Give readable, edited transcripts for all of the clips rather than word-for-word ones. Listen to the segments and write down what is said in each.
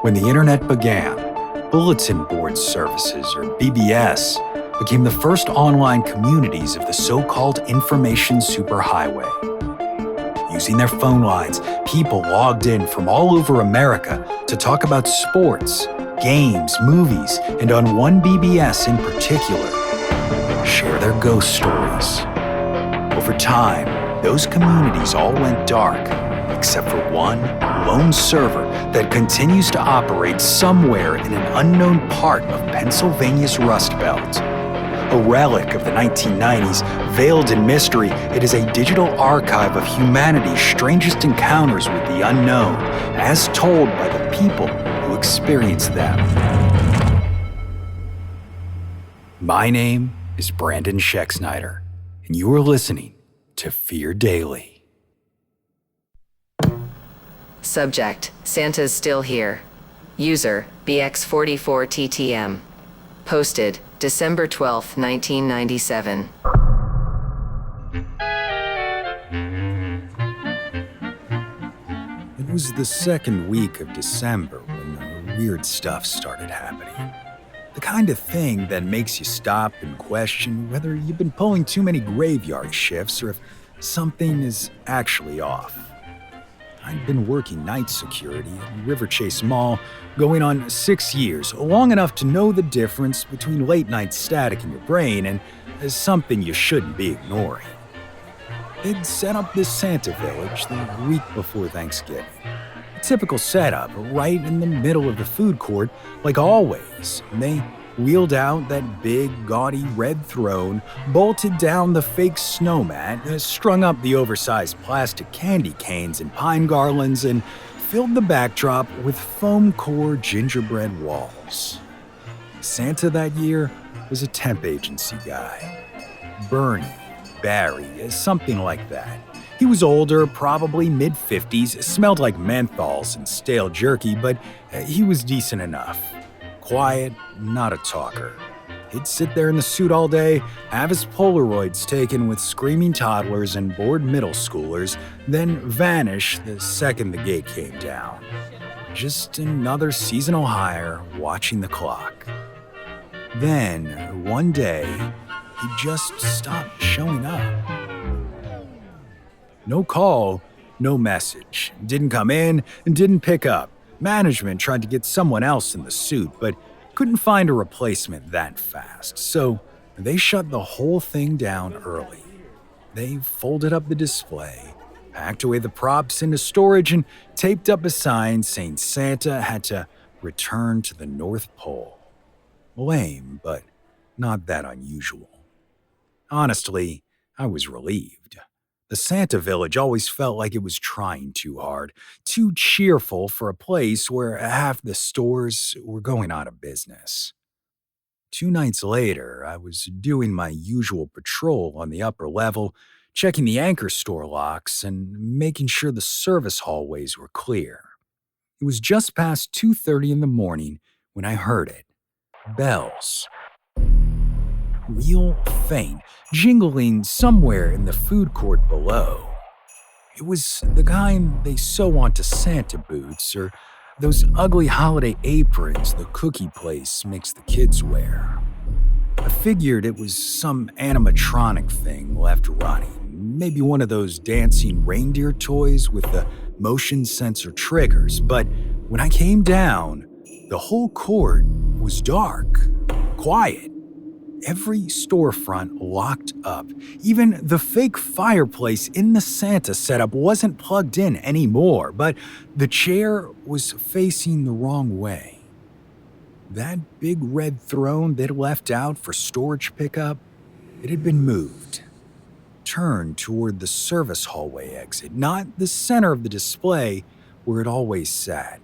When the internet began, bulletin board services, or BBS, became the first online communities of the so-called information superhighway. Using their phone lines, people logged in from all over America to talk about sports, games, movies, and on one BBS in particular, share their ghost stories. Over time, those communities all went dark, except for one lone server that continues to operate somewhere in an unknown part of Pennsylvania's Rust Belt. A relic of the 1990s, veiled in mystery, it is a digital archive of humanity's strangest encounters with the unknown, as told by the people who experienced them. My name is Brandon Schexnayder, and you are listening to Fear Daily. Subject: Santa's still here. User: BX44TTM. Posted December 12, 1997. It was the second week of December when the weird stuff started happening. The kind of thing that makes you stop and question whether you've been pulling too many graveyard shifts or if something is actually off. I'd been working night security at River Chase Mall going on 6 years, long enough to know the difference between late-night static in your brain and something you shouldn't be ignoring. They'd set up this Santa village the week before Thanksgiving. A typical setup, right in the middle of the food court, like always. They wheeled out that big, gaudy red throne, bolted down the fake snow mat, strung up the oversized plastic candy canes and pine garlands, and filled the backdrop with foam core gingerbread walls. Santa that year was a temp agency guy. Bernie, Barry, something like that. He was older, probably mid-50s, smelled like menthols and stale jerky, but he was decent enough. Quiet, not a talker. He'd sit there in the suit all day, have his Polaroids taken with screaming toddlers and bored middle schoolers, then vanish the second the gate came down. Just another seasonal hire watching the clock. Then, one day, he just stopped showing up. No call, no message. Didn't come in and didn't pick up. Management tried to get someone else in the suit, but couldn't find a replacement that fast, so they shut the whole thing down early. They folded up the display, packed away the props into storage, and taped up a sign saying Santa had to return to the North Pole. Lame, but not that unusual. Honestly, I was relieved. The Santa Village always felt like it was trying too hard, too cheerful for a place where half the stores were going out of business. 2 nights later, I was doing my usual patrol on the upper level, checking the anchor store locks and making sure the service hallways were clear. It was just past 2:30 in the morning when I heard it. Bells. Real faint, jingling somewhere in the food court below. It was the kind they sew onto Santa boots or those ugly holiday aprons the cookie place makes the kids wear. I figured it was some animatronic thing left running, maybe one of those dancing reindeer toys with the motion sensor triggers, but when I came down, the whole court was dark, quiet. Every storefront locked up. Even the fake fireplace in the Santa setup wasn't plugged in anymore, but the chair was facing the wrong way. That big red throne they'd left out for storage pickup, it had been moved. Turned toward the service hallway exit, not the center of the display where it always sat.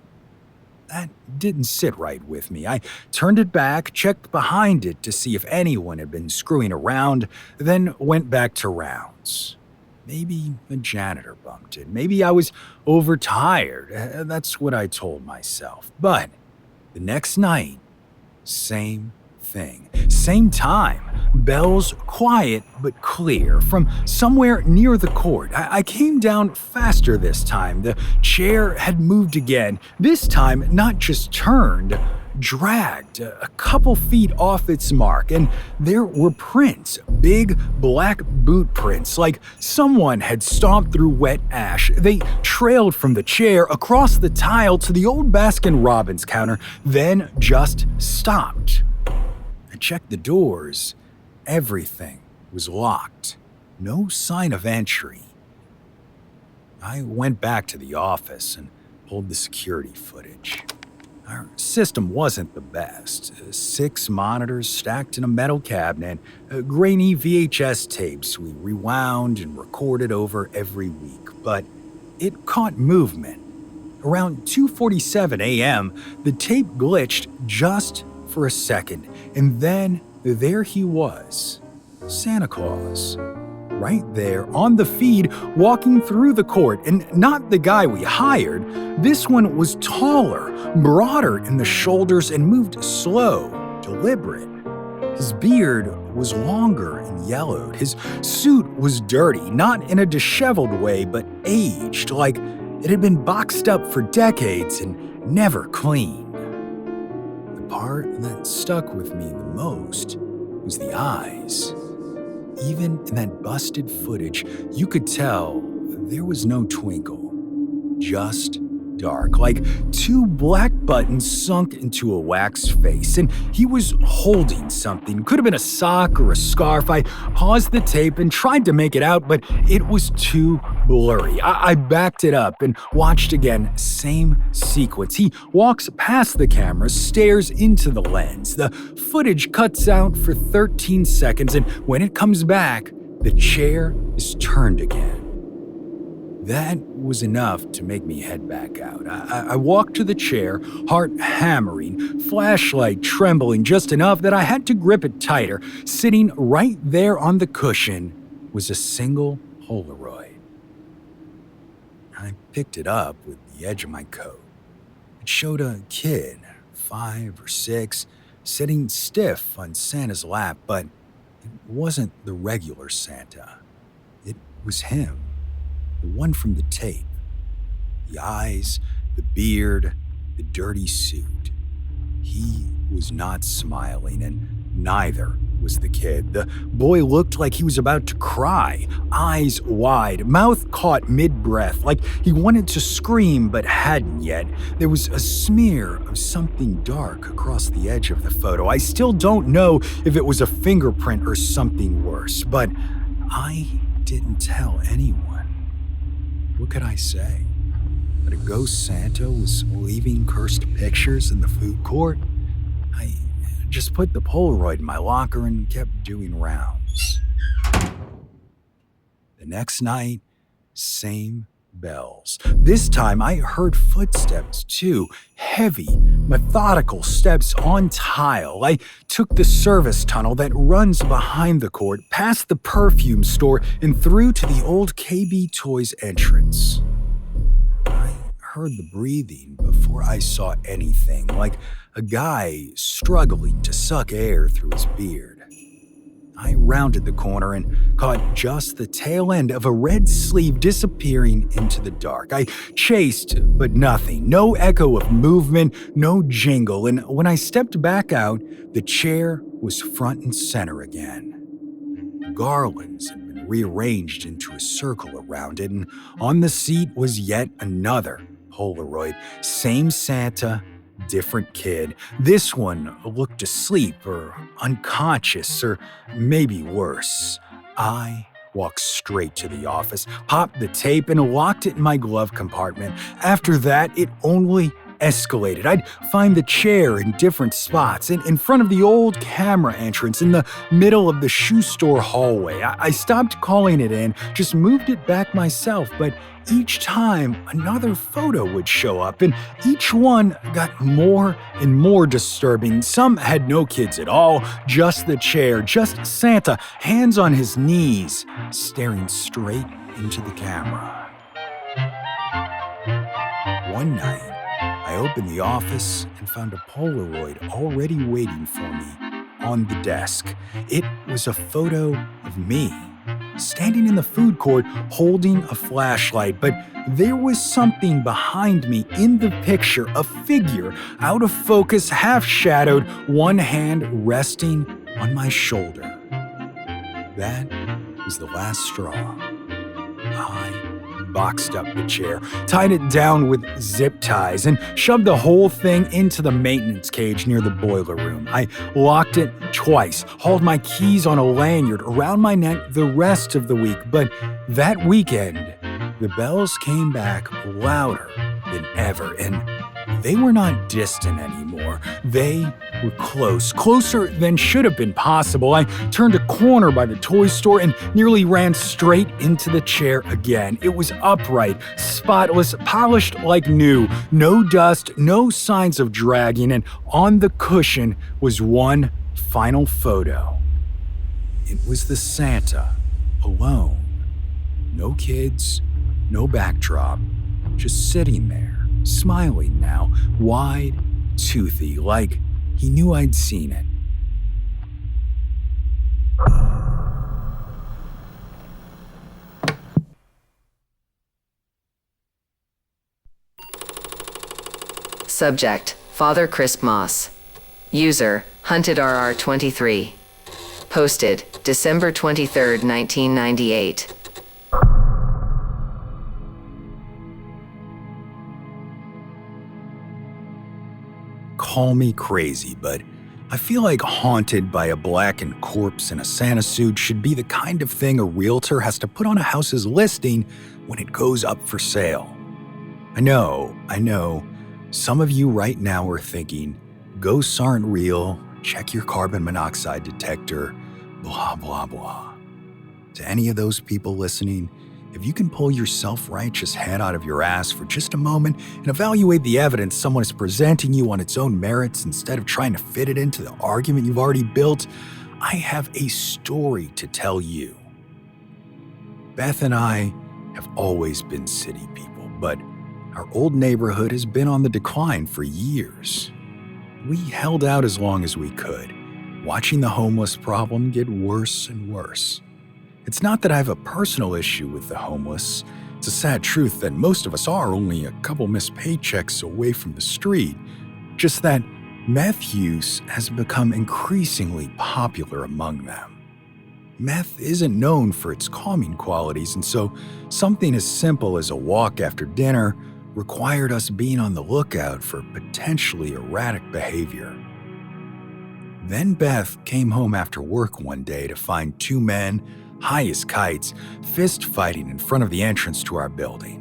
That didn't sit right with me. I turned it back, checked behind it to see if anyone had been screwing around, then went back to rounds. Maybe a janitor bumped it. Maybe I was overtired. That's what I told myself. But the next night, same thing. Same time. Bells quiet but clear from somewhere near the court. I came down faster this time. The chair had moved again. This time, not just turned, dragged a couple feet off its mark, and there were prints, big black boot prints, like someone had stomped through wet ash. They trailed from the chair across the tile to the old Baskin-Robbins counter, then just stopped. I checked the doors. Everything was locked. No sign of entry. I went back to the office and pulled the security footage. Our system wasn't the best. 6 monitors stacked in a metal cabinet, grainy VHS tapes we rewound and recorded over every week, but it caught movement. Around 2:47 a.m., the tape glitched just for a second, and then there he was, Santa Claus. Right there on the feed, walking through the court, and not the guy we hired. This one was taller, broader in the shoulders, and moved slow, deliberate. His beard was longer and yellowed. His suit was dirty, not in a disheveled way, but aged, like it had been boxed up for decades and never cleaned. The part that stuck with me the most was the eyes. Even in that busted footage, you could tell there was no twinkle, just dark, like 2 black buttons sunk into a wax face, and he was holding something. Could have been a sock or a scarf. I paused the tape and tried to make it out, but it was too blurry. I backed it up and watched again. Same sequence. He walks past the camera, stares into the lens. The footage cuts out for 13 seconds, and when it comes back, the chair is turned again. That was enough to make me head back out. I walked to the chair, heart hammering, flashlight trembling just enough that I had to grip it tighter. Sitting right there on the cushion was a single Polaroid. I picked it up with the edge of my coat. It showed a kid, 5 or 6, sitting stiff on Santa's lap, but it wasn't the regular Santa. It was him. The one from the tape. The eyes, the beard, the dirty suit. He was not smiling, and neither was the kid. The boy looked like he was about to cry, eyes wide, mouth caught mid-breath, like he wanted to scream but hadn't yet. There was a smear of something dark across the edge of the photo. I still don't know if it was a fingerprint or something worse, but I didn't tell anyone. What could I say? That a ghost Santa was leaving cursed pictures in the food court? I just put the Polaroid in my locker and kept doing rounds. The next night, same bells. This time I heard footsteps too, heavy, methodical steps on tile. I took the service tunnel that runs behind the court, past the perfume store, and through to the old KB Toys entrance. I heard the breathing before I saw anything, like a guy struggling to suck air through his beard. I rounded the corner and caught just the tail end of a red sleeve disappearing into the dark. I chased, but nothing. No echo of movement, no jingle, and when I stepped back out, the chair was front and center again. The garlands had been rearranged into a circle around it, and on the seat was yet another Polaroid. Same Santa, different kid. This one looked asleep or unconscious or maybe worse. I walked straight to the office, popped the tape, and locked it in my glove compartment. After that, it only escalated. I'd find the chair in different spots, in front of the old camera entrance, in the middle of the shoe store hallway. I stopped calling it in, just moved it back myself, but each time another photo would show up, and each one got more and more disturbing. Some had no kids at all, just the chair, just Santa, hands on his knees, staring straight into the camera. One night, I opened the office and found a Polaroid already waiting for me on the desk. It was a photo of me, standing in the food court holding a flashlight, but there was something behind me in the picture, a figure, out of focus, half-shadowed, one hand resting on my shoulder. That was the last straw. I boxed up the chair, tied it down with zip ties, and shoved the whole thing into the maintenance cage near the boiler room. I locked it twice, hauled my keys on a lanyard around my neck the rest of the week, but that weekend, the bells came back louder than ever, and they were not distant anymore. They were close, closer than should have been possible. I turned a corner by the toy store and nearly ran straight into the chair again. It was upright, spotless, polished like new. No dust, no signs of dragging, and on the cushion was one final photo. It was the Santa, alone. No kids, no backdrop, just sitting there, smiling now, wide, toothy, like he knew I'd seen it. Subject: Father Crispmas. User: HuntedRR23. Posted December 23, 1998. Call me crazy, but I feel like haunted by a blackened corpse in a Santa suit should be the kind of thing a realtor has to put on a house's listing when it goes up for sale. I know, some of you right now are thinking, ghosts aren't real, check your carbon monoxide detector, blah, blah, blah. To any of those people listening, if you can pull your self-righteous head out of your ass for just a moment and evaluate the evidence someone is presenting you on its own merits instead of trying to fit it into the argument you've already built, I have a story to tell you. Beth and I have always been city people, but our old neighborhood has been on the decline for years. We held out as long as we could, watching the homeless problem get worse and worse. It's not that I have a personal issue with the homeless. It's a sad truth that most of us are only a couple missed paychecks away from the street. Just that meth use has become increasingly popular among them. Meth isn't known for its calming qualities, and so something as simple as a walk after dinner required us being on the lookout for potentially erratic behavior. Then Beth came home after work one day to find two men, high as kites, fist-fighting in front of the entrance to our building.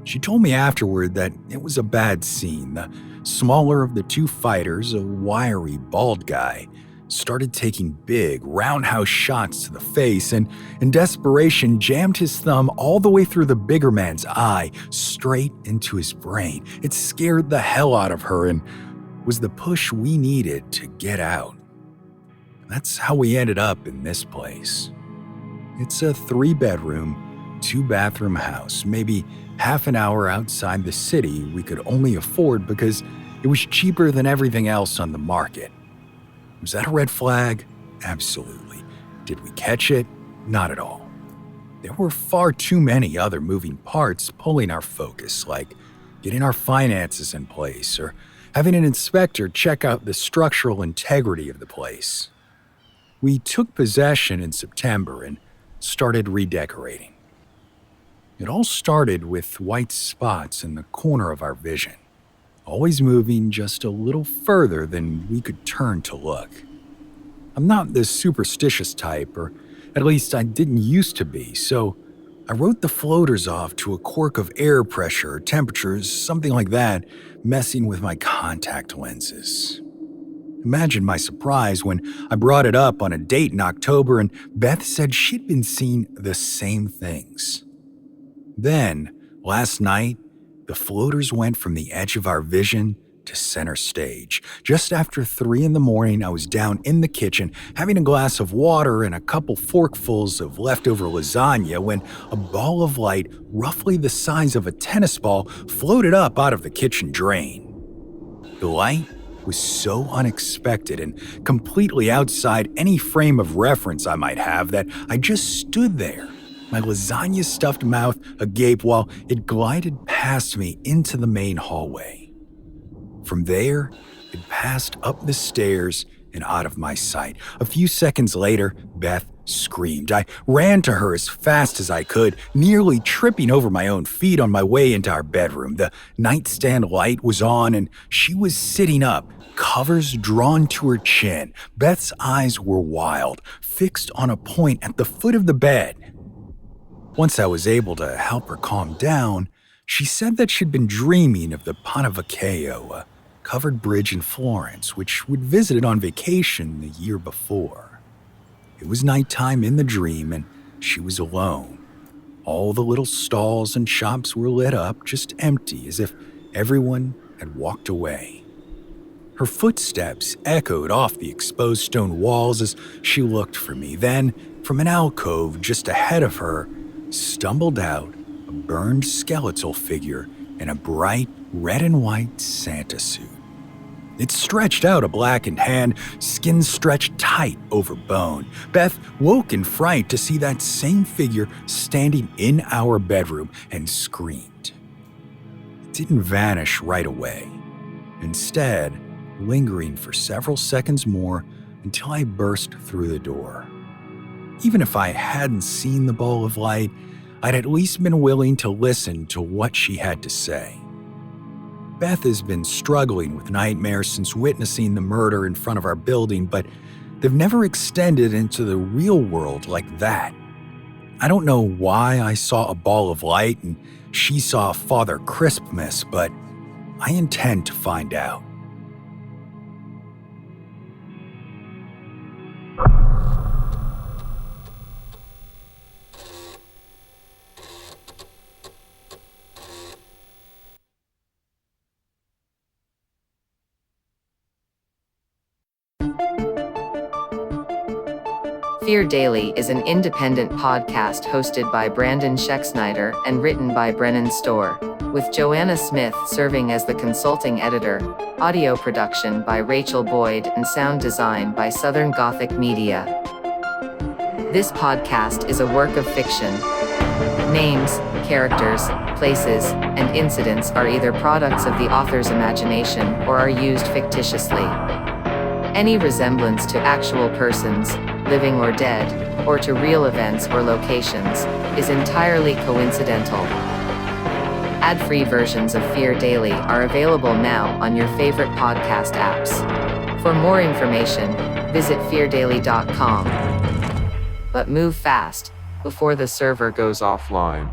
She told me afterward that it was a bad scene. The smaller of the two fighters, a wiry, bald guy, started taking big, roundhouse shots to the face and, in desperation, jammed his thumb all the way through the bigger man's eye, straight into his brain. It scared the hell out of her and was the push we needed to get out. That's how we ended up in this place. It's a 3-bedroom, 2-bathroom house, maybe half an hour outside the city we could only afford because it was cheaper than everything else on the market. Was that a red flag? Absolutely. Did we catch it? Not at all. There were far too many other moving parts pulling our focus, like getting our finances in place or having an inspector check out the structural integrity of the place. We took possession in September and started redecorating. It all started with white spots in the corner of our vision, always moving just a little further than we could turn to look. I'm not the superstitious type, or at least I didn't used to be, so I wrote the floaters off to a quirk of air pressure or temperatures, something like that, messing with my contact lenses. Imagine my surprise when I brought it up on a date in October and Beth said she'd been seeing the same things. Then, last night, the floaters went from the edge of our vision to center stage. Just after 3 a.m, I was down in the kitchen having a glass of water and a couple forkfuls of leftover lasagna when a ball of light, roughly the size of a tennis ball, floated up out of the kitchen drain. The light was so unexpected and completely outside any frame of reference I might have that I just stood there, my lasagna-stuffed mouth agape while it glided past me into the main hallway. From there, it passed up the stairs and out of my sight. A few seconds later, Beth screamed. I ran to her as fast as I could, nearly tripping over my own feet on my way into our bedroom. The nightstand light was on and she was sitting up, covers drawn to her chin. Beth's eyes were wild, fixed on a point at the foot of the bed. Once I was able to help her calm down, she said that she'd been dreaming of the Ponte Vecchio, a covered bridge in Florence, which we'd visited on vacation the year before. It was nighttime in the dream, and she was alone. All the little stalls and shops were lit up, just empty, as if everyone had walked away. Her footsteps echoed off the exposed stone walls as she looked for me. Then, from an alcove just ahead of her, stumbled out a burned skeletal figure in a bright red and white Santa suit. It stretched out a blackened hand, skin stretched tight over bone. Beth woke in fright to see that same figure standing in our bedroom and screamed. It didn't vanish right away, instead lingering for several seconds more until I burst through the door. Even if I hadn't seen the ball of light, I'd at least been willing to listen to what she had to say. Beth has been struggling with nightmares since witnessing the murder in front of our building, but they've never extended into the real world like that. I don't know why I saw a ball of light and she saw Father Crispmas, but I intend to find out. Fear Daily is an independent podcast hosted by Brandon Schexnayder and written by Brennan Storr, with Joanna Smith serving as the consulting editor, audio production by Rachel Boyd, and sound design by Southern Gothic Media. This podcast is a work of fiction. Names, characters, places, and incidents are either products of the author's imagination or are used fictitiously. Any resemblance to actual persons, living or dead, or to real events or locations, is entirely coincidental. Ad-free versions of Fear Daily are available now on your favorite podcast apps. For more information, visit feardaily.com. But move fast, before the server goes offline.